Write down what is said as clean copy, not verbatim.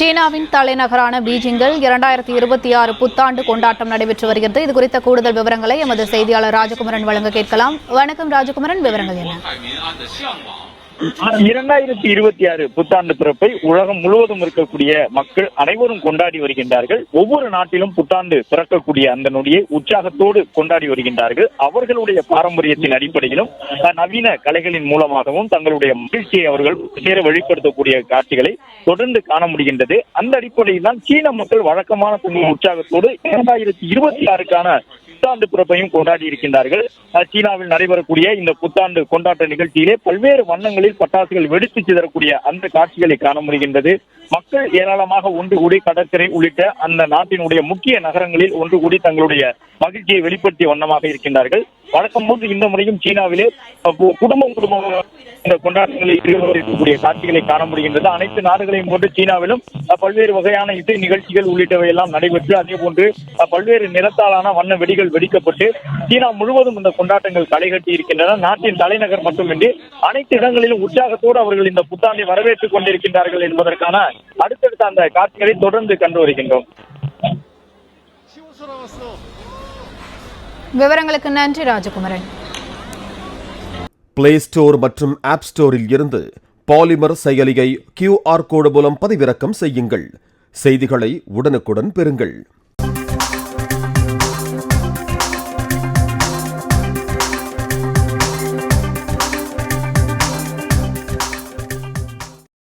சீனாவின் தலைநகரான பீஜிங்கில் 2026 புத்தாண்டு கொண்டாட்டம் நடைபெற்று வருகிறது. இது குறித்த கூடுதல் விவரங்களை எமது செய்தியாளர் ராஜகுமரன் வழங்க கேட்கலாம். வணக்கம் ராஜகுமரன், விவரங்கள் என்ன? 2026 புத்தாண்டு பிறப்பை உலகம் முழுவதும் இருக்கக்கூடிய மக்கள் அனைவரும் கொண்டாடி வருகின்றார்கள். ஒவ்வொரு நாட்டிலும் புத்தாண்டு பிறக்கக்கூடிய அந்த நொடியை உற்சாகத்தோடு கொண்டாடி வருகின்றார்கள். அவர்களுடைய பாரம்பரியத்தின் அடிப்படையிலும் நவீன கலைகளின் மூலமாகவும் தங்களுடைய மகிழ்ச்சியை அவர்கள் சேர வெளிப்படுத்தக்கூடிய காட்சிகளை தொடர்ந்து காண முடிகின்றது. அந்த அடிப்படையில் தான் சீன மக்கள் வழக்கமான தங்கள் உற்சாகத்தோடு 2026க்கான புத்தாண்டு பிறப்பையும் கொண்டாடி இருக்கின்றார்கள். சீனாவில் நடைபெறக்கூடிய இந்த புத்தாண்டு கொண்டாட்ட நிகழ்ச்சியிலே பல்வேறு வண்ணங்களில் பட்டாசுகள் வெடித்து சிதறக்கூடிய அந்த காட்சிகளை காண முடிகின்றது. மக்கள் ஏராளமாக ஒன்று கூடி கடற்கரை உள்ளிட்ட அந்த நாட்டினுடைய முக்கிய நகரங்களில் ஒன்று கூடி தங்களுடைய மகிழ்ச்சியை வெளிப்படுத்திய வண்ணமாக இருக்கின்றார்கள். வழக்கம் போது இந்த முறையும் சீனாவிலே குடும்பம் இந்த கொண்டாட்டங்களில் ஈடுபட்டிருக்கக்கூடிய காட்சிகளை காண முடிகின்றது. அனைத்து நாடுகளையும் போன்று சீனாவிலும் பல்வேறு வகையான இசை நிகழ்ச்சிகள் உள்ளிட்டவை எல்லாம் நடைபெற்று அதே போன்று பல்வேறு நிறத்தாலான வண்ண வெடிகள் வெடிக்கப்பட்டு சீனா முழுவதும் இந்த கொண்டாட்டங்கள் களைகட்டி இருக்கின்றன. நாட்டின் தலைநகர் மட்டுமின்றி அனைத்து இடங்களிலும் உற்சாகத்தோடு அவர்கள் இந்த புத்தாண்டை வரவேற்றுக் கொண்டிருக்கின்றார்கள் என்பதற்கான அடுத்தடுத்த அந்த காட்சிகளை தொடர்ந்து கண்டு வருகின்றோம். விவரங்களுக்கு நன்றி ராஜகுமரன். பிளே ஸ்டோர் மற்றும் ஆப் ஸ்டோரில் இருந்து பாலிமர் செயலியை QR கோடு மூலம் பதிவிறக்கம் செய்யுங்கள். செய்திகளை உடனுக்குடன் பெறுங்கள்.